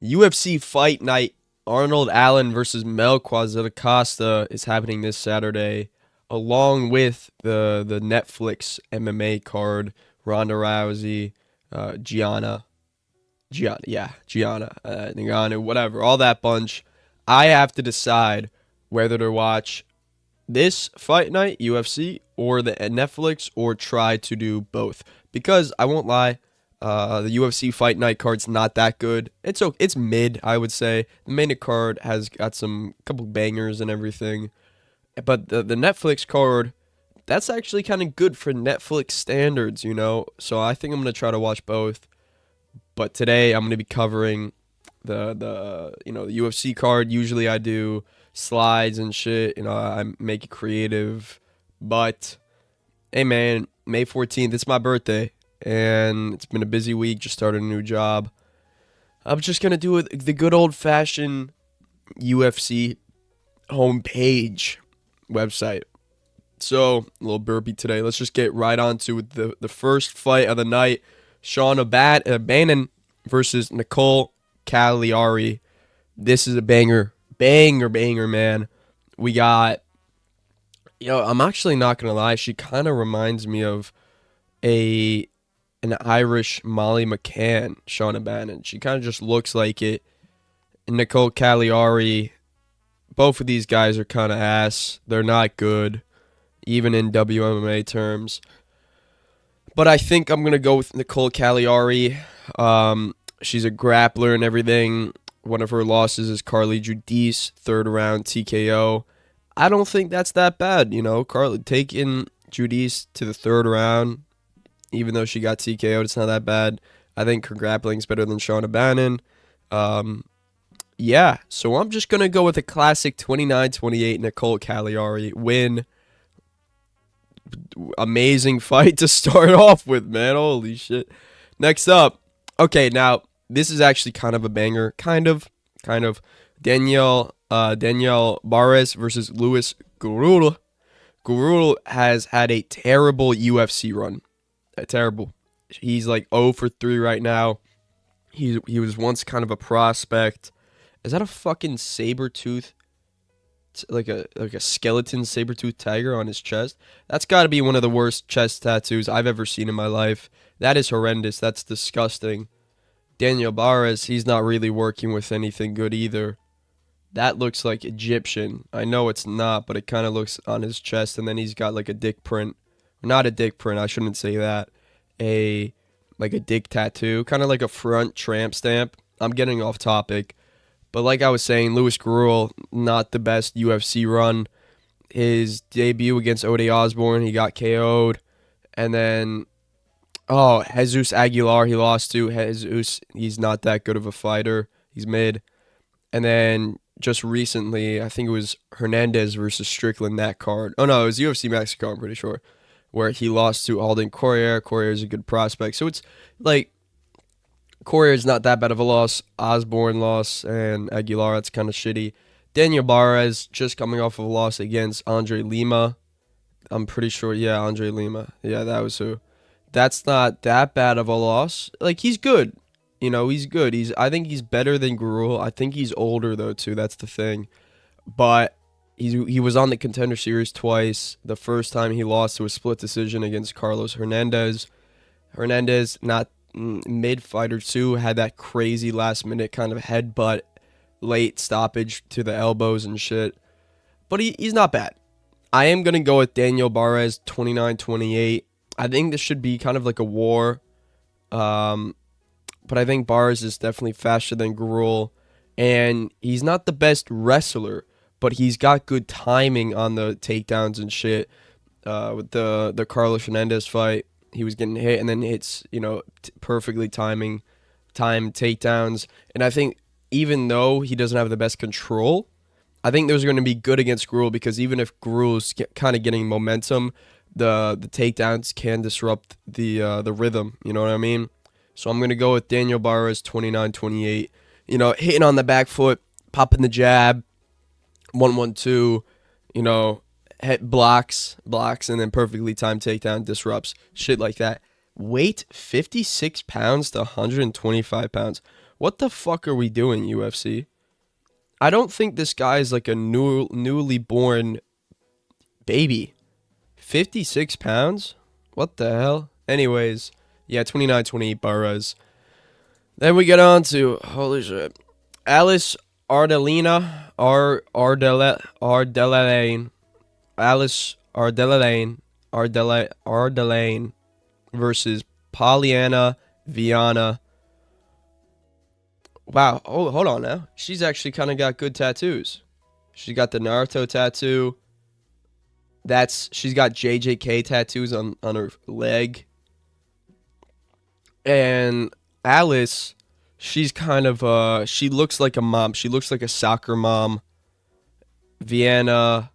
UFC Fight Night Arnold Allen versus Melquaz Costa is happening this Saturday, along with the Netflix MMA card. Ronda Rousey, Gianna, Ngannou, whatever, all that bunch. I have to decide whether to watch this fight night UFC or the Netflix or try to do both because I won't lie, the UFC fight night card's not that good. It's mid, I would say. The main card has got some couple bangers and everything, but the Netflix card, that's actually kind of good for Netflix standards. So I think I'm gonna try to watch both. But today I'm gonna be covering the UFC card. Usually I do slides and shit. I make it creative. But hey man, May 14th, it's my birthday, and it's been a busy week. Just started a new job. I'm just gonna do the good old fashioned UFC homepage website. So a little burpee today. Let's just get right on to the first fight of the night. Sean Bannon versus Nicole Cagliari. This is a banger, man. We got, I'm actually not gonna lie. She kind of reminds me of a an Irish Molly McCann, Shauna Bannon. She kind of just looks like it. And Nicole Cagliari. Both of these guys are kind of ass. They're not good, even in WMMA terms. But I think I'm gonna go with Nicole Cagliari. She's a grappler and everything. One of her losses is Carly Judice, third round TKO. I don't think that's that bad, Carly taking Judice to the third round, even though she got TKO'd, it's not that bad. I think her grappling's better than Shauna Bannon. Yeah, so I'm just gonna go with a classic 29-28 Nicole Cagliari win. Amazing fight to start off with, man. Holy shit. Next up. Okay, now this is actually kind of a banger. Kind of. Daniel Barres versus Luis Gurul. Gurul has had a terrible UFC run. Terrible. He's like 0 for 3 right now. He was once kind of a prospect. Is that a fucking saber tooth? Like a skeleton saber-toothed tiger on his chest. That's got to be one of the worst chest tattoos I've ever seen in my life. That is horrendous. That's disgusting. Daniel Barres, he's not really working with anything good either. That looks like Egyptian. I know it's not, but it kind of looks on his chest, and then he's got like a dick print. Not a dick print, I shouldn't say that. A like a dick tattoo, kind of like a front tramp stamp. I'm getting off topic. But like I was saying, Louis Gurul, not the best UFC run. His debut against Ode Osborne, he got KO'd. And then, Jesus Aguilar, he lost to. Jesus, he's not that good of a fighter. He's mid. And then just recently, I think it was Hernandez versus Strickland, that card. Oh, no, it was UFC Mexico, I'm pretty sure, where he lost to Alden Correa. Correa is a good prospect. So it's like, Correa is not that bad of a loss. Osborne loss and Aguilar, that's kind of shitty. Daniel Barres just coming off of a loss against Andre Lima. I'm pretty sure, yeah, Andre Lima. Yeah, that was who. That's not that bad of a loss. Like, he's good. He's good. I think he's better than Gurul. I think he's older though too. That's the thing. But he was on the Contender Series twice. The first time he lost to a split decision against Carlos Hernandez. Hernandez, not mid fighter too, had that crazy last minute kind of headbutt, late stoppage to the elbows and shit. But he's not bad. I am going to go with Daniel Barres 29-28. I think this should be kind of like a war. But I think Barres is definitely faster than Gurul. And he's not the best wrestler, but he's got good timing on the takedowns and shit. With the Carlos Hernandez fight, he was getting hit and then hits, perfectly timed takedowns. And I think even though he doesn't have the best control, I think those are going to be good against Gurul because even if Gurul's kind of getting momentum, the takedowns can disrupt the rhythm. You know what I mean? So I'm going to go with Daniel Barres 29-28. Hitting on the back foot, popping the jab, 1-1-2, head blocks, and then perfectly timed takedown disrupts, shit like that. Weight 56 pounds to 125 pounds. What the fuck are we doing, UFC? I don't think this guy is like a newly born baby. 56 pounds? What the hell? Anyways, yeah, 29-28 Burrows. Then we get on to, holy shit, Alice Ardelane. Alice Ardelane versus Pollyanna Viana. Wow. Oh, hold on now. She's actually kind of got good tattoos. She's got the Naruto tattoo. She's got JJK tattoos on her leg. And Alice, she's kind of she looks like a mom. She looks like a soccer mom. Vienna,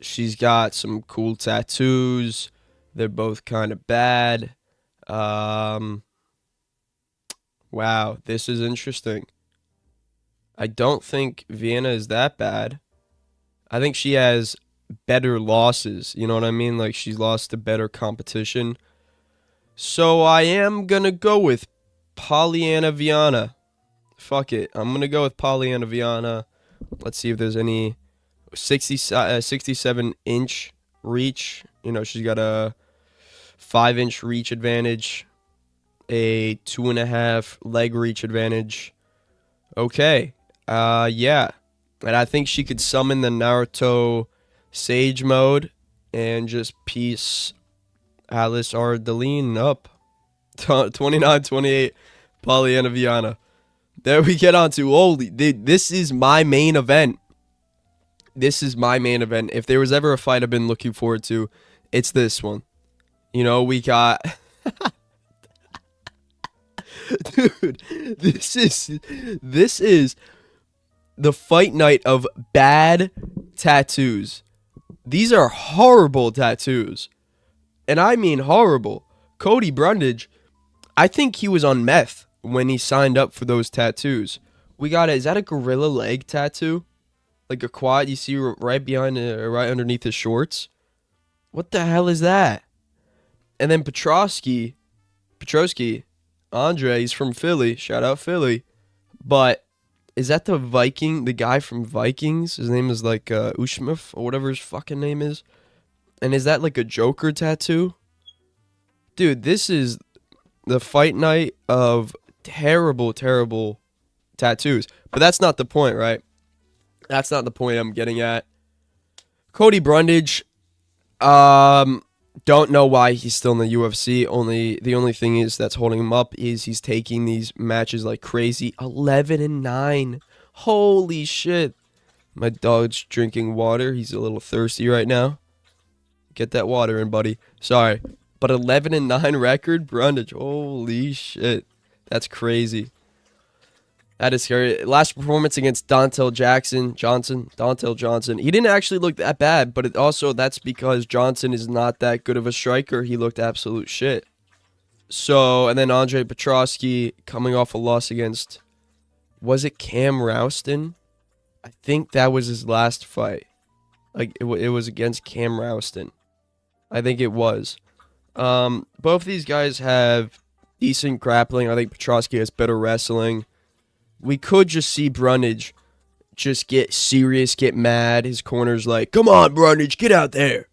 she's got some cool tattoos. They're both kind of bad. Wow, this is interesting. I don't think Vienna is that bad. I think she has better losses. You know what I mean? Like, she's lost to better competition. So I am going to go with Pollyanna Viana. Fuck it. I'm going to go with Pollyanna Viana. Let's see if there's any 67-inch reach. You know, she's got a 5-inch reach advantage, a 2.5 leg reach advantage. Okay. Yeah. And I think she could summon the Naruto Sage mode and just piece Alice Ardelene up. 29-28 Pollyanna Viana. There we get on to, holy, this is my main event. This is my main event. If there was ever a fight I've been looking forward to, it's this one. You know, we got... Dude, this is the fight night of bad tattoos. These are horrible tattoos. And I mean horrible. Cody Brundage, I think he was on meth when he signed up for those tattoos. We got is that a gorilla leg tattoo? Like a quad you see right behind, right underneath his shorts? What the hell is that? And then Petrosky, Andre, he's from Philly. Shout out Philly. But is that the guy from Vikings? His name is like Ushmif or whatever his fucking name is. And is that like a Joker tattoo? Dude, this is the fight night of terrible, terrible tattoos. But that's not the point, right? That's not the point I'm getting at. Cody Brundage, don't know why he's still in the UFC. The only thing is that's holding him up is he's taking these matches like crazy. 11-9. Holy shit. My dog's drinking water. He's a little thirsty right now. Get that water in, buddy. Sorry. But 11-9 record, Brundage. Holy shit. That's crazy. That is scary. Last performance against Dontel Johnson. He didn't actually look that bad, but that's because Johnson is not that good of a striker. He looked absolute shit. So, and then Andre Petrosky coming off a loss against, was it Cam Rouston? I think that was his last fight. Like, it was against Cam Rouston. I think it was. Both these guys have decent grappling. I think Petrosky has better wrestling. We could just see Brundage just get serious, get mad. His corner's like, come on, Brundage, get out there.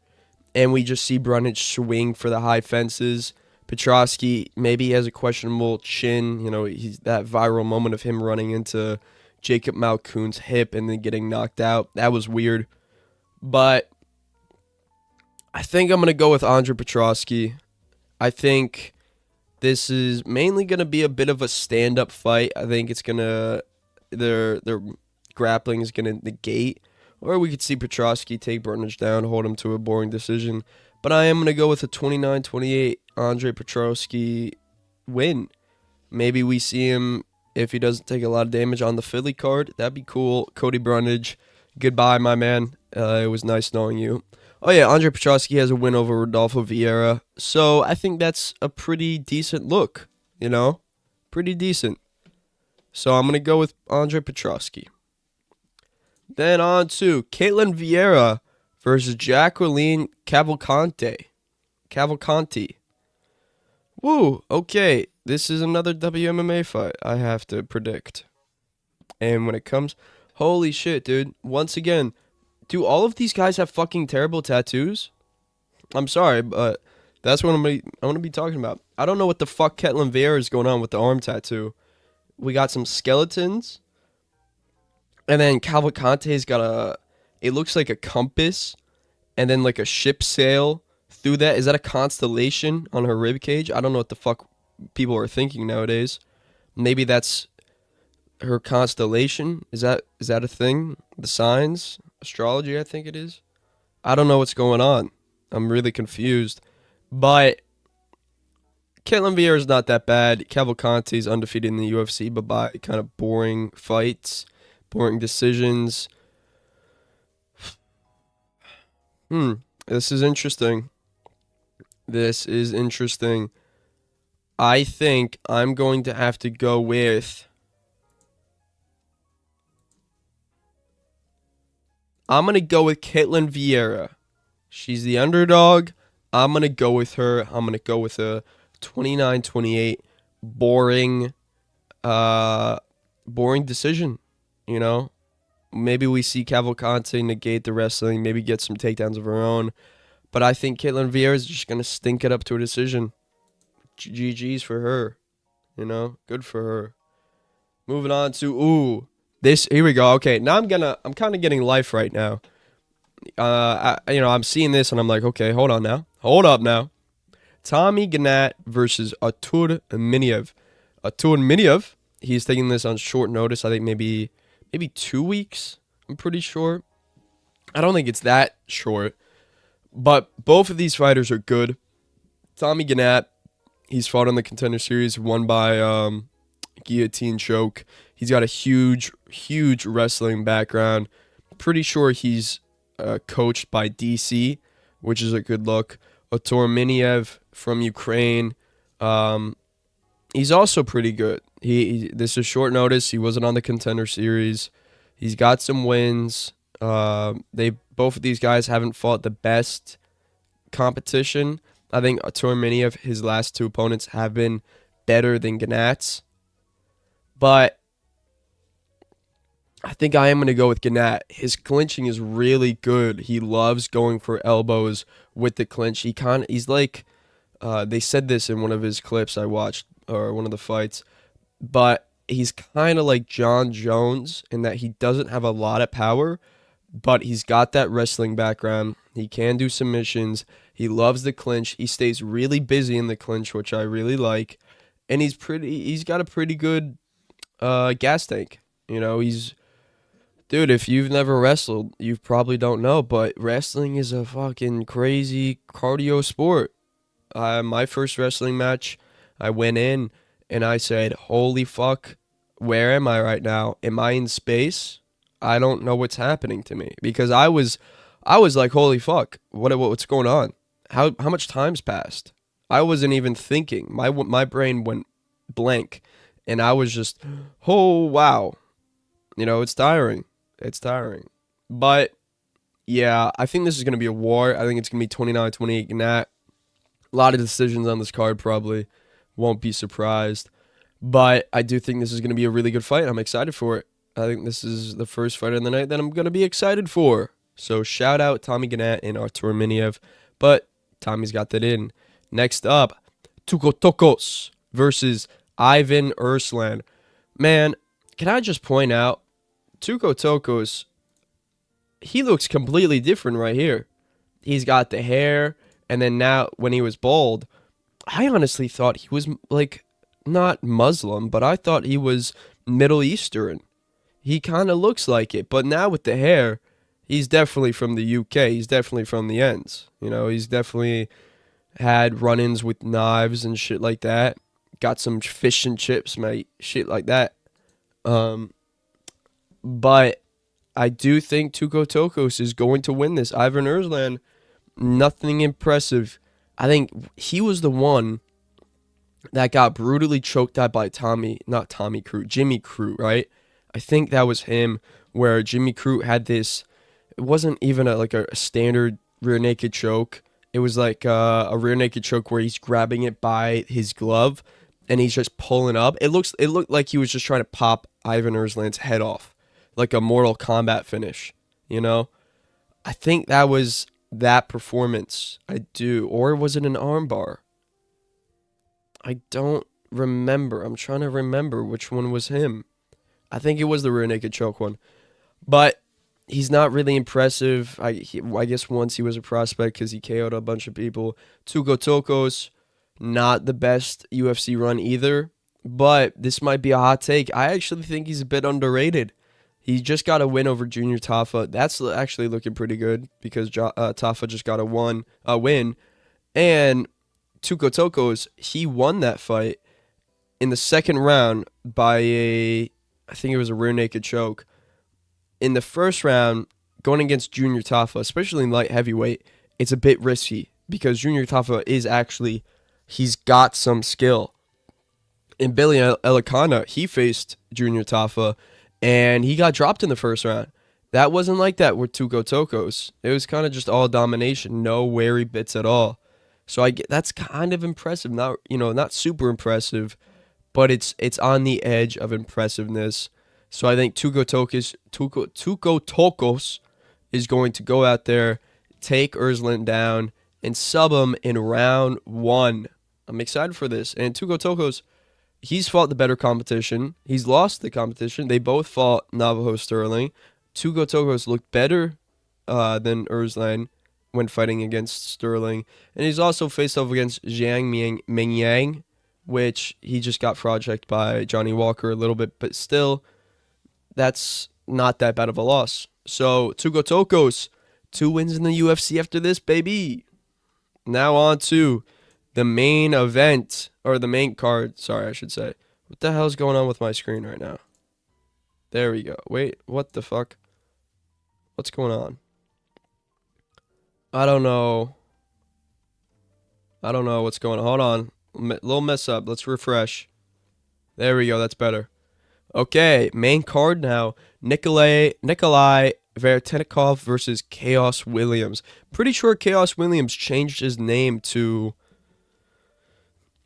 And we just see Brundage swing for the high fences. Petrosky, maybe he has a questionable chin. You know, he's that viral moment of him running into Jacob Malkoon's hip and then getting knocked out. That was weird. But I think I'm going to go with Andre Petrosky. I think this is mainly going to be a bit of a stand-up fight. I think it's going to... Their grappling is going to negate. Or we could see Petrosky take Brundage down, hold him to a boring decision. But I am going to go with a 29-28 Andre Petrosky win. Maybe we see him, if he doesn't take a lot of damage, on the Philly card. That'd be cool. Cody Brundage, goodbye, my man. It was nice knowing you. Oh, yeah, Andre Petrosky has a win over Rodolfo Vieira. So I think that's a pretty decent look, you know? Pretty decent. So I'm going to go with Andre Petrosky. Then on to Caitlin Vieira versus Jacqueline Cavalcanti. Woo, okay. this is another WMMA fight I have to predict. And when it comes, holy shit, dude. Once again, do all of these guys have fucking terrible tattoos? I'm sorry, but that's what I'm gonna be talking about. I don't know what the fuck Ketlin Vieira is going on with the arm tattoo. We got some skeletons, and then Cavalcante's got it looks like a compass, and then like a ship sail through that. Is that a constellation on her rib cage? I don't know what the fuck people are thinking nowadays. Maybe that's her constellation. Is that a thing? The signs, astrology, I think it is. I don't know what's going on. I'm really confused. But Caitlin Vieira is not that bad. Cavalcante's undefeated in the UFC, but by kind of boring fights, boring decisions. This is interesting. This is interesting. I think I'm going to have to go with. I'm going to go with Caitlin Vieira. She's the underdog. I'm going to go with her. I'm going to go with a 29-28 boring boring decision, you know? Maybe we see Cavalcante negate the wrestling, maybe get some takedowns of her own, but I think Caitlin Vieira is just going to stink it up to a decision. GG's for her, you know? Good for her. Moving on to here we go. Okay, now I'm kind of getting life right now. I'm seeing this and I'm like, okay, hold up now. Tommy Gannat versus Artur Miniev. Artur Miniev, he's taking this on short notice. I think maybe 2 weeks. I'm pretty sure. I don't think it's that short, but both of these fighters are good. Tommy Gannat, he's fought on the Contender Series, won by guillotine choke. He's got a huge wrestling background. Pretty sure he's coached by DC, which is a good look. Artur Miniev from Ukraine. He's also pretty good. This is short notice. He wasn't on the Contender Series. He's got some wins. Both of these guys haven't fought the best competition. I think Artur Miniev, his last two opponents have been better than Gannat's. But I think I am going to go with Gannat. His clinching is really good. He loves going for elbows with the clinch. He's like, they said this in one of his clips I watched, or one of the fights, but he's kind of like John Jones in that he doesn't have a lot of power, but he's got that wrestling background. He can do submissions. He loves the clinch. He stays really busy in the clinch, which I really like. And he's got a pretty good gas tank. You know, dude, if you've never wrestled, you probably don't know, but wrestling is a fucking crazy cardio sport. My first wrestling match, I went in and I said, holy fuck, where am I right now? Am I in space? I don't know what's happening to me, because I was like, holy fuck, what's going on? How much time's passed? I wasn't even thinking. My brain went blank, and I was just, oh wow, you know, it's tiring. It's tiring. But yeah, I think this is gonna be a war. I think it's gonna be 29-28 Gannat. A lot of decisions on this card, probably. Won't be surprised. But I do think this is going to be a really good fight. I'm excited for it. I think this is the first fight of the night that I'm going to be excited for. So shout out Tommy Gannat and Artur Miniev. But Tommy's got that in. Next up, Tuko Tokos versus Ivan Erslan. Man, can I just point out, Tuko Tokos, he looks completely different right here. He's got the hair, and then now when he was bald, I honestly thought he was like not Muslim, but I thought he was Middle Eastern. He kind of looks like it, but now with the hair, he's definitely from the UK. He's definitely from the ends. You know, he's definitely had run-ins with knives and shit like that. Got some fish and chips, mate. Shit like that. But I do think Tuko Tokos is going to win this. Ivan Erslan, nothing impressive. I think he was the one that got brutally choked out by Jimmy Crute, right? I think that was him, where Jimmy Crute had this, it wasn't even a standard rear naked choke. It was like a rear naked choke where he's grabbing it by his glove, and he's just pulling up. It looked like he was just trying to pop Ivan Ersland's head off, like a Mortal Kombat finish. You know, I think that was that performance. I do, or was it an armbar? I don't remember. I'm trying to remember which one was him. I think it was the rear naked choke one, but he's not really impressive. I guess once he was a prospect because he KO'd a bunch of people. Tuco Tokos, not the best UFC run either, but this might be a hot take. I actually think he's a bit underrated. He just got a win over Junior Tafa. That's actually looking pretty good because Tafa just got a win. And Tuco Tokos, he won that fight in the second round by I think it was a rear naked choke. In the first round, going against Junior Tafa, especially in light heavyweight, it's a bit risky because Junior Tafa he's got some skill. And Billy Elikana, he faced Junior Tafa, and he got dropped in the first round. That wasn't like that with Tuco Tokos. It was kind of just all domination, no wary bits at all. So that's kind of impressive. Not super impressive, but it's on the edge of impressiveness. So I think Tuco Tokos is going to go out there, take Ersland down, and sub him in round 1. I'm excited for this. And Tuco Tokos, he's fought the better competition. He's lost the competition. They both fought Navajo Sterling. Tuco Tokos looked better than Ersland when fighting against Sterling. And he's also faced off against Jiang Mingyang, which he just got project by Johnny Walker a little bit, but still, that's not that bad of a loss. So, Tuco Tokos, 2 wins in the UFC after this, baby. Now on to the main event, or the main card, sorry, I should say. What the hell is going on with my screen right now? There we go. Wait, what the fuck? What's going on? I don't know what's going on. Hold on. Little mess up. Let's refresh. There we go. That's better. Okay, main card now. Nikolai Vertenikov versus Chaos Williams. Pretty sure Chaos Williams changed his name to...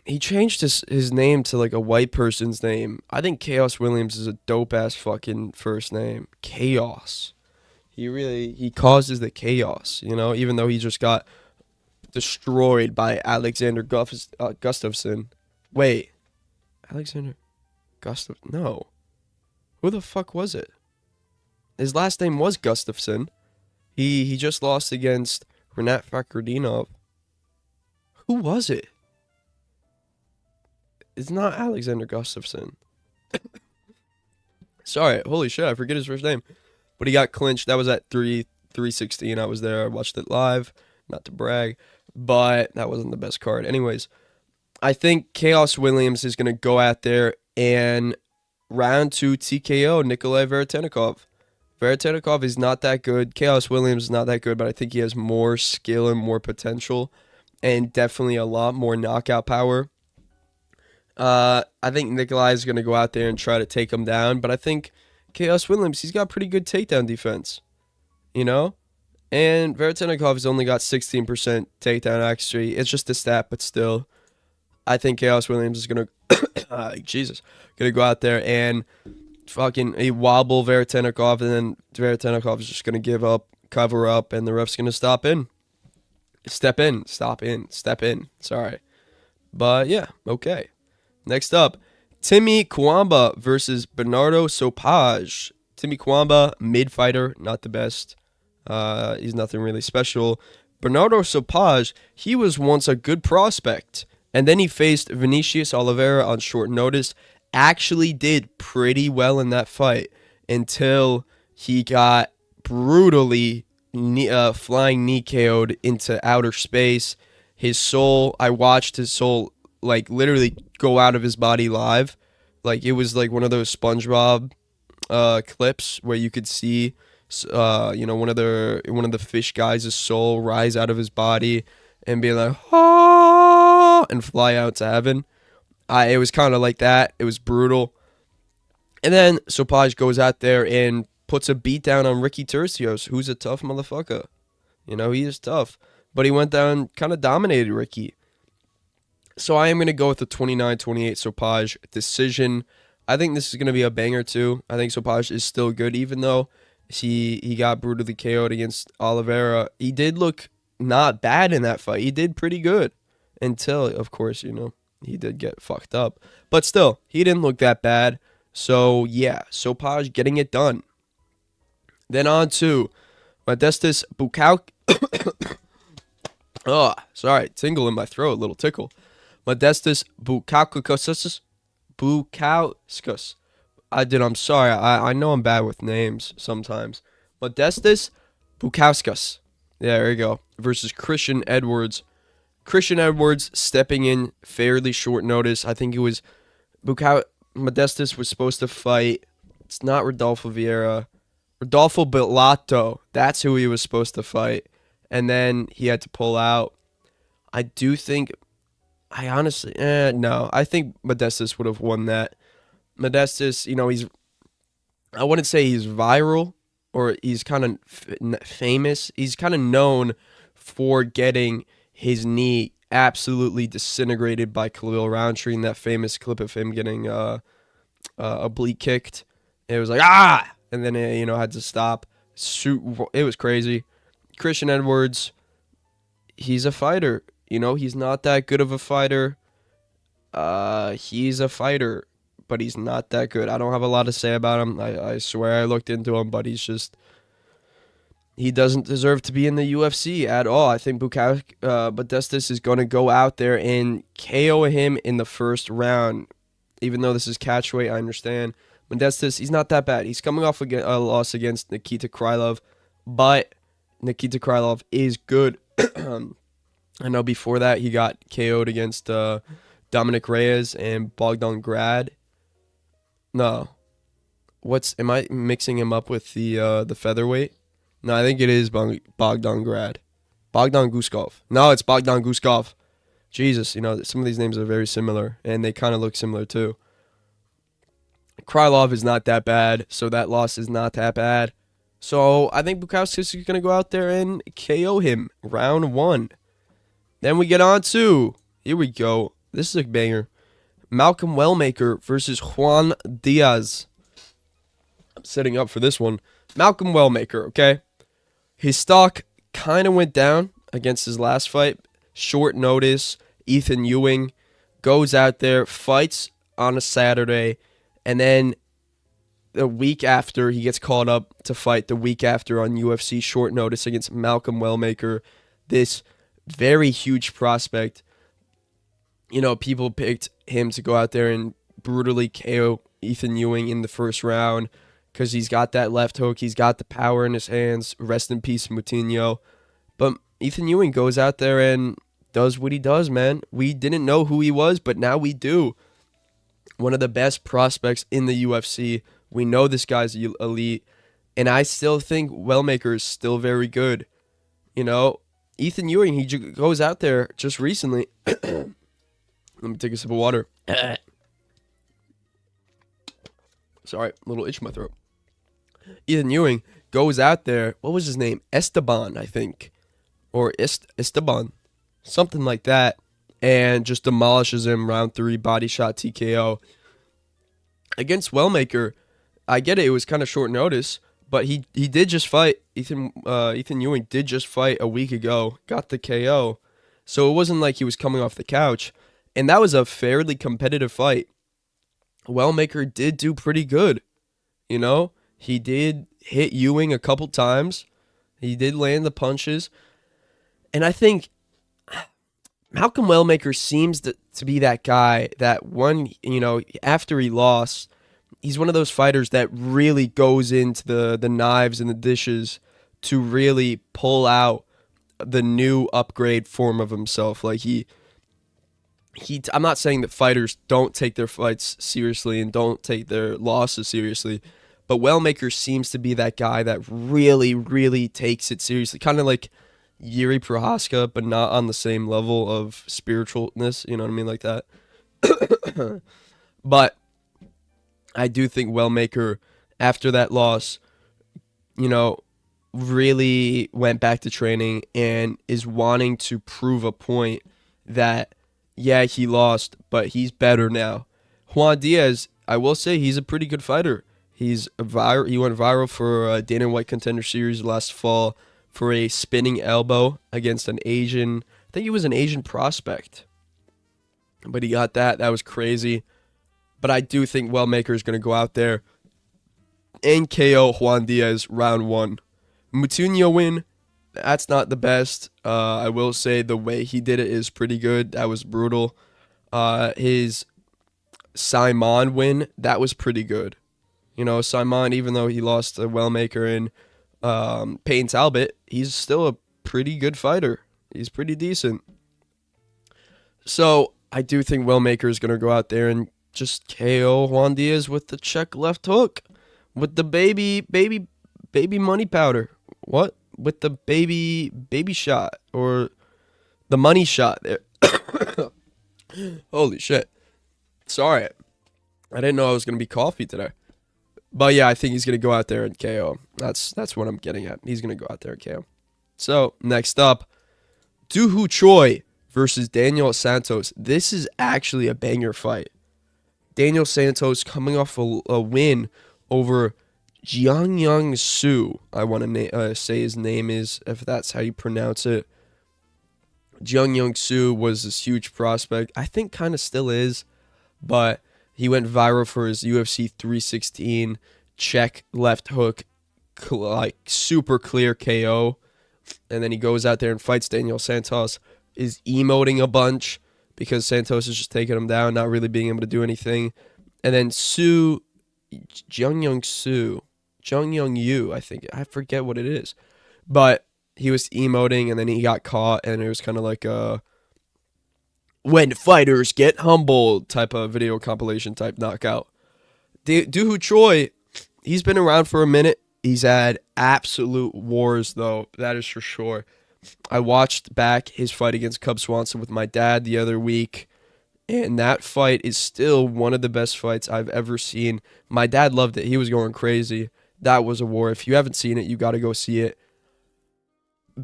He changed his name to like a white person's name. I think Chaos Williams is a dope-ass fucking first name. Chaos. He causes the chaos, even though he just got destroyed by Alexander Gustafsson. Wait. Alexander Gustafsson? No. Who the fuck was it? His last name was Gustafsson. He just lost against Renat Fakhretdinov. Who was it? It's not Alexander Gustafsson. Sorry, holy shit, I forget his first name. But he got clinched. That was at 316. I was there. I watched it live. Not to brag, but that wasn't the best card. Anyways, I think Chaos Williams is going to go out there and round 2 TKO Nikolai Vertenikov. Vertenikov is not that good. Chaos Williams is not that good, but I think he has more skill and more potential and definitely a lot more knockout power. I think Nikolai is going to go out there and try to take him down, but I think Chaos Williams, he's got pretty good takedown defense, And Vertenikov has only got 16% takedown accuracy. It's just a stat, but still, I think Chaos Williams is going to, going to go out there and fucking wobble Vertenikov, and then Vertenikov is just going to give up, cover up, and the ref's going to step in. Sorry. But yeah, okay. Next up, Timmy Kwamba versus Bernardo Sopaj. Timmy Kwamba, mid-fighter, not the best. He's nothing really special. Bernardo Sopaj, he was once a good prospect, and then he faced Vinicius Oliveira on short notice. Actually did pretty well in that fight until he got brutally flying knee KO'd into outer space. I watched his soul like literally go out of his body live. Like it was like one of those SpongeBob clips where you could see one of the fish guys' soul rise out of his body and be like, ah, and fly out to heaven. It was kind of like that. It was brutal. And then Sopaj goes out there and puts a beat down on Ricky Tercios, who's a tough motherfucker. He is tough. But he went down, kind of dominated Ricky. So I am going to go with the 29-28 Sopaj decision. I think this is going to be a banger too. I think Sopaj is still good, even though he got brutally KO'd against Oliveira. He did look not bad in that fight. He did pretty good until, of course, he did get fucked up. But still, he didn't look that bad. So yeah, Sopaj getting it done. Then on to Modestas Bukaw. Oh, sorry, tingle in my throat, a little tickle. Modestas Bukauskas. I'm sorry. I know I'm bad with names sometimes. Modestas Bukauskas. Yeah, there you go. Versus Christian Edwards. Christian Edwards stepping in fairly short notice. I think it was Modestas was supposed to fight. It's not Rodolfo Vieira. Rodolfo Bellato. That's who he was supposed to fight. And then he had to pull out. I do think I honestly, no. I think Modestas would have won that. Modestas, I wouldn't say he's viral or he's kind of famous. He's kind of known for getting his knee absolutely disintegrated by Khalil Roundtree in that famous clip of him getting oblique kicked. It was like, ah! And then, had to stop. It was crazy. Christian Edwards, he's a fighter. He's not that good of a fighter. He's a fighter, but he's not that good. I don't have a lot to say about him. I swear I looked into him, but he doesn't deserve to be in the UFC at all. I think Modestas is going to go out there and KO him in the first round. Even though this is catchweight, I understand. Modestas, he's not that bad. He's coming off a loss against Nikita Krylov, but Nikita Krylov is good. I know before that he got KO'd against Dominic Reyes and Bogdan Grad. No. Am I mixing him up with the featherweight? No, I think it is Bogdan Grad. Bogdan Guskov. No, it's Bogdan Guskov. Jesus, some of these names are very similar, and they kind of look similar too. Krylov is not that bad, so that loss is not that bad. So I think Bukauskas is going to go out there and KO him round 1. Then we get on to, here we go. This is a banger. Malcolm Wellmaker versus Juan Diaz. I'm setting up for this one. Malcolm Wellmaker, okay? His stock kind of went down against his last fight. Short notice. Ethan Ewing goes out there, fights on a Saturday, and then the week after, he gets called up to fight the week after on UFC short notice against Malcolm Wellmaker. This very huge prospect. People picked him to go out there and brutally KO Ethan Ewing in the first round because he's got that left hook. He's got the power in his hands. Rest in peace, Moutinho. But Ethan Ewing goes out there and does what he does, man. We didn't know who he was, but now we do. One of the best prospects in the UFC. We know this guy's elite. And I still think Wellmaker is still very good. Ethan Ewing, he goes out there just recently. Let me take a sip of water. Sorry, a little itch in my throat. Ethan Ewing goes out there. What was his name? Esteban, I think. Or Esteban. Something like that. And just demolishes him round 3, body shot TKO. Against Wellmaker, I get it. It was kind of short notice. But he did just fight. Ethan Ewing did just fight a week ago. Got the KO. So it wasn't like he was coming off the couch. And that was a fairly competitive fight. Wellmaker did do pretty good. He did hit Ewing a couple times. He did land the punches. And I think Malcolm Wellmaker seems to be that guy that after he lost, he's one of those fighters that really goes into the knives and the dishes to really pull out the new upgrade form of himself. Like I'm not saying that fighters don't take their fights seriously and don't take their losses seriously, but Wellmaker seems to be that guy that really, really takes it seriously. Kind of like Yuri Prohaska, but not on the same level of spiritualness, you know what I mean, like that. But I do think Wellmaker, after that loss, really went back to training and is wanting to prove a point that Yeah, he lost, but he's better now. Juan Diaz, I will say he's a pretty good fighter. He went viral for Dana White Contender Series last fall for a spinning elbow against an Asian. I think he was an Asian prospect, but he got that. That was crazy. But I do think Wellmaker is going to go out there and KO Juan Diaz round one. Mutinho win. That's not the best. I will say the way he did it is pretty good. That was brutal. His Simon win, that was pretty good. You know, Simon, even though he lost to Wellmaker and Payne Talbot, he's still a pretty good fighter. He's pretty decent. So I do think Wellmaker is going to go out there and just KO Juan Diaz with the check left hook, with the baby money powder. What? With the baby shot or the money shot there. Holy shit. Sorry. I didn't know I was going to be coffee today. But yeah, I think he's going to go out there and KO. That's what I'm getting at. He's going to go out there and KO. So, next up, Doohoo Choi versus Daniel Santos. This is actually a banger fight. Daniel Santos coming off a win over Jiang Su. I want to say his name is, if that's how you pronounce it. Jiang Su was this huge prospect. I think kind of still is, but he went viral for his UFC 316 check left hook, like super clear KO. And then he goes out there and fights Daniel Santos. Is emoting a bunch because Santos is just taking him down, not really being able to do anything. And then Jung Young Yu, I think. I forget what it is. But he was emoting and then he got caught and it was kind of like a when fighters get humbled type of video compilation type knockout. Doohoo Choi, he's been around for a minute. He's had absolute wars, though. That is for sure. I watched back his fight against Cub Swanson with my dad the other week, and that fight is still one of the best fights I've ever seen. My dad loved it. He was going crazy. That was a war. If you haven't seen it, you got to go see it.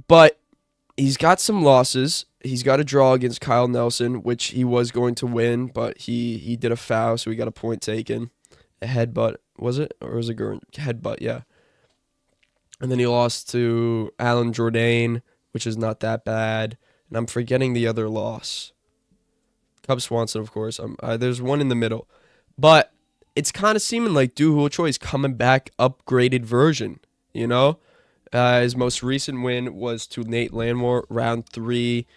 But he's got some losses. He's got a draw against Kyle Nelson, which he was going to win, but he did a foul, so he got a point taken. A headbutt, was it? Or was it a headbutt? Yeah. And then he lost to Alan Jourdain, which is not that bad. And I'm forgetting the other loss. Cub Swanson, of course. There's one in the middle. But it's kind of seeming like Doohoo Choi's coming back, upgraded version, you know? His most recent win was to Nate Landwehr, round 3,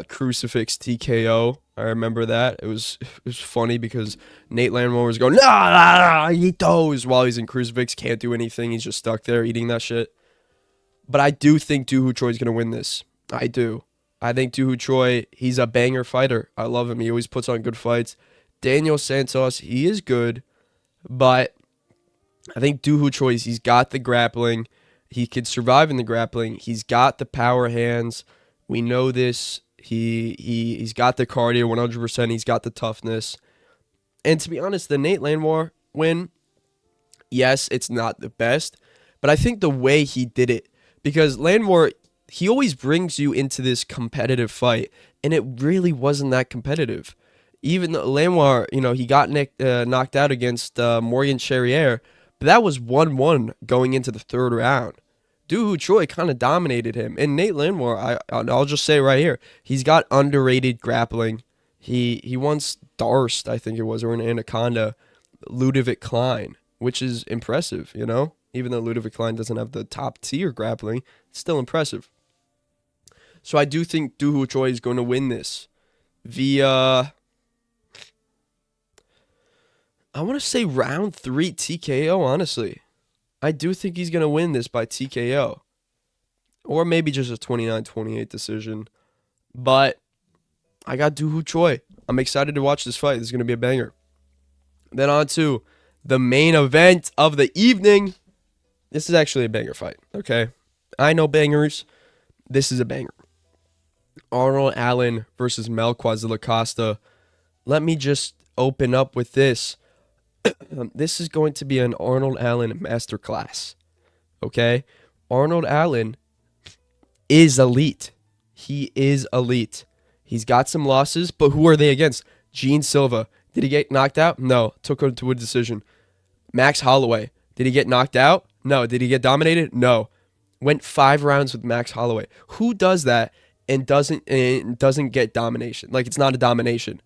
crucifix TKO. I remember that. It was funny because Nate Landwehr was going, nah, eat those, while he's in crucifix, can't do anything. He's just stuck there eating that shit. But I do think Doohoo Choi's going to win this. I do. I think Doohoo Choi, he's a banger fighter. I love him. He always puts on good fights. Daniel Santos, he is good, but I think Doohoo Choi, he's got the grappling. He could survive in the grappling. He's got the power hands. We know this. He's got the cardio 100%. He's got the toughness. And to be honest, the Nate Landwehr win, yes, it's not the best, but I think the way he did it, because Landwehr, he always brings you into this competitive fight, and it really wasn't that competitive. Even though Landwehr, he got knocked out against Morgan Charrier, but that was 1-1 going into the third round. Doohoo Choi kind of dominated him. And Nate Landwehr, I'll just say right here, he's got underrated grappling. He once Darst, I think it was, or an Anaconda, Ludovic Klein, which is impressive, Even though Ludovic Klein doesn't have the top tier grappling, it's still impressive. So I do think Doohoo Choi is going to win this via, I want to say round 3 TKO, honestly. I do think he's going to win this by TKO. Or maybe just a 29-28 decision. But I got Doohoo Choi. I'm excited to watch this fight. This is going to be a banger. Then on to the main event of the evening. This is actually a banger fight, okay? I know bangers. This is a banger. Arnold Allen versus Melquaz de Costa. Let me just open up with this. This is going to be an Arnold Allen masterclass, okay? Arnold Allen is elite. He is elite. He's got some losses, but who are they against? Gene Silva. Did he get knocked out? No. Took him to a decision. Max Holloway. Did he get knocked out? No. Did he get dominated? No. Went 5 rounds with Max Holloway. Who does that and doesn't get domination? Like, it's not a domination.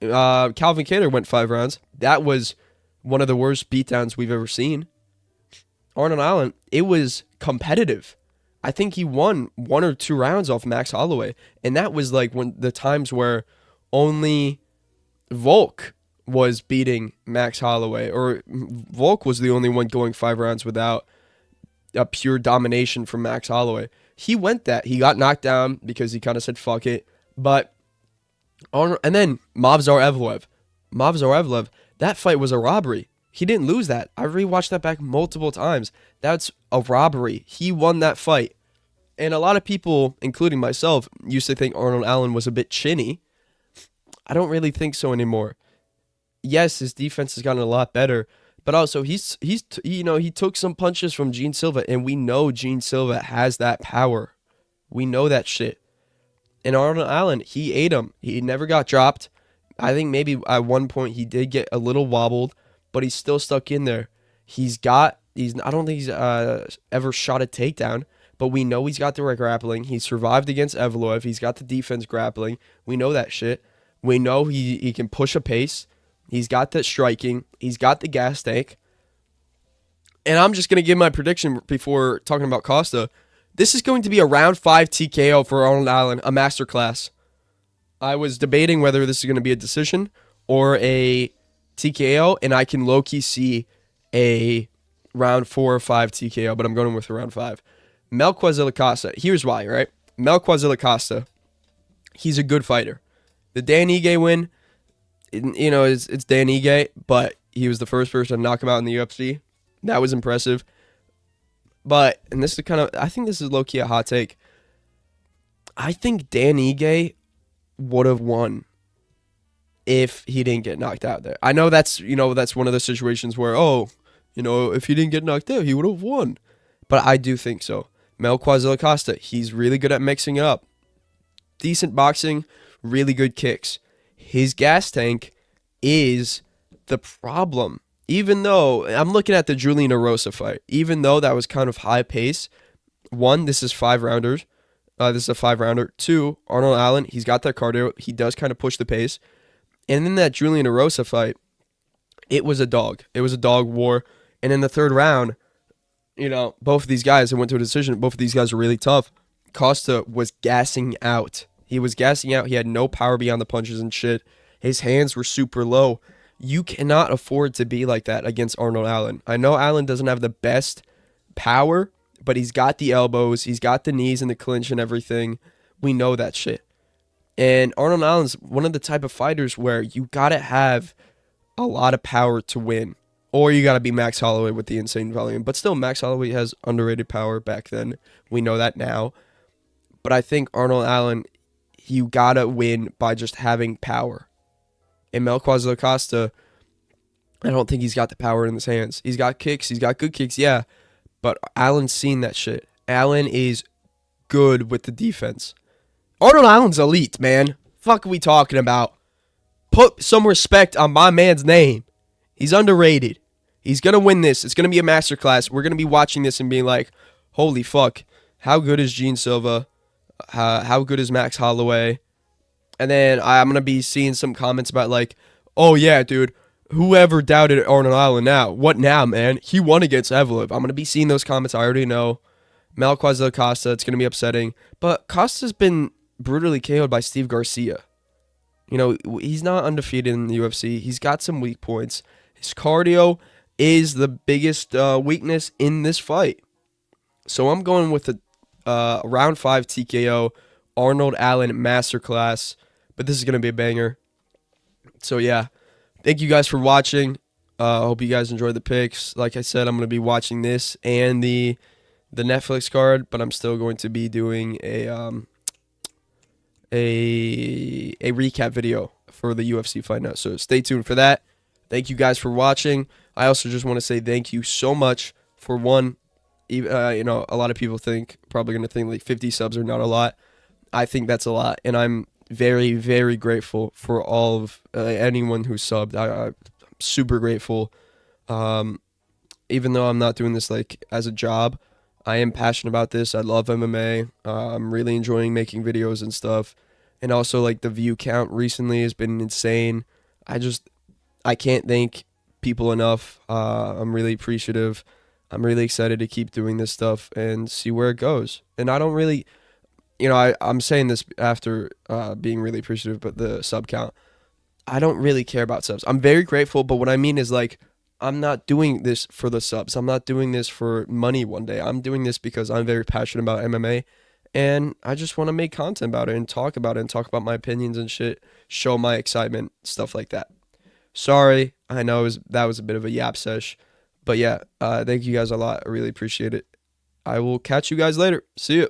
Calvin Kattar went 5 rounds. That was one of the worst beatdowns we've ever seen. Arnold Allen, it was competitive. I think he won 1 or 2 rounds off Max Holloway. And that was like when the times where only Volk was beating Max Holloway, or Volk was the only one going 5 rounds without a pure domination from Max Holloway. He went that. He got knocked down because he kind of said, fuck it. But, and then Movsar Evloev, that fight was a robbery. He didn't lose that. I rewatched that back multiple times. That's a robbery. He won that fight. And a lot of people, including myself, used to think Arnold Allen was a bit chinny. I don't really think so anymore. Yes, his defense has gotten a lot better, but also he took some punches from Gene Silva, and we know Gene Silva has that power. We know that shit. And Arnold Allen, he ate him. He never got dropped. I think maybe at one point he did get a little wobbled, but he's still stuck in there. I don't think he's ever shot a takedown, but we know he's got the grappling. He survived against Evloev. He's got the defense grappling. We know that shit. We know he can push a pace. He's got the striking. He's got the gas tank. And I'm just going to give my prediction before talking about Costa. This is going to be a round 5 TKO for Arnold Allen, a masterclass. I was debating whether this is going to be a decision or a TKO, and I can low-key see a round 4 or 5 TKO, but I'm going with a round 5. Melquizael Costa. Here's why, right? Melquizael Costa, he's a good fighter. The Dan Ige win, it's Dan Ige, but he was the first person to knock him out in the UFC. That was impressive. But, and this is I think this is low-key a hot take. I think Dan Ige would have won if he didn't get knocked out there. I know that's one of the situations where, if he didn't get knocked out, he would have won. But I do think so. Melquizael Costa, he's really good at mixing it up. Decent boxing, really good kicks. His gas tank is the problem. Even though, I'm looking at the Julian Erosa fight, even though that was kind of high pace, 1, this is 5 rounders. This is a 5-rounder. 2, Arnold Allen, he's got that cardio. He does kind of push the pace. And in that Julian Erosa fight, it was a dog. It was a dog war. And in the 3rd round, both of these guys, it went to a decision. Both of these guys are really tough. Costa was gassing out. He was gassing out. He had no power beyond the punches and shit. His hands were super low. You cannot afford to be like that against Arnold Allen. I know Allen doesn't have the best power, but he's got the elbows. He's got the knees and the clinch and everything. We know that shit. And Arnold Allen's one of the type of fighters where you got to have a lot of power to win. Or you got to be Max Holloway with the insane volume. But still, Max Holloway has underrated power back then. We know that now. But I think Arnold Allen, you got to win by just having power. And Melquizael Costa, I don't think he's got the power in his hands. He's got kicks. He's got good kicks, yeah. But Allen's seen that shit. Allen is good with the defense. Arnold Allen's elite, man. Fuck are we talking about? Put some respect on my man's name. He's underrated. He's going to win this. It's going to be a masterclass. We're going to be watching this and being like, holy fuck, how good is Gene Silva? How good is Max Holloway? And then I'm going to be seeing some comments about like, oh yeah, dude, whoever doubted Arnold Allen now? What now, man? He won against Evloev. I'm going to be seeing those comments. I already know. Melquizael Costa, it's going to be upsetting. But Costa's been brutally KO'd by Steve Garcia. He's not undefeated in the UFC. He's got some weak points. His cardio is the biggest weakness in this fight. So I'm going with a round 5 TKO Arnold Allen masterclass. But this is going to be a banger. So yeah, thank you guys for watching. Hope you guys enjoyed the picks. Like I said, I'm going to be watching this and the Netflix card, but I'm still going to be doing a recap video for the UFC fight now. So stay tuned for that. Thank you guys for watching. I also just want to say thank you so much for a lot of people probably going to think like 50 subs are not a lot. I think that's a lot, and I'm very, very grateful for all of anyone who subbed. I'm super grateful. Um, Even though I'm not doing this like as a job, I am passionate about this. I love MMA. I'm really enjoying making videos and stuff. And also like the view count recently has been insane. I just I can't thank people enough. I'm really appreciative. I'm really excited to keep doing this stuff and see where it goes. And I don't really, I'm saying this after being really appreciative, but the sub count, I don't really care about subs. I'm very grateful, but what I mean is like, I'm not doing this for the subs. I'm not doing this for money one day. I'm doing this because I'm very passionate about MMA and I just want to make content about it and talk about my opinions and shit, show my excitement, stuff like that. Sorry, I know that was a bit of a yap sesh, but yeah, thank you guys a lot. I really appreciate it. I will catch you guys later. See you.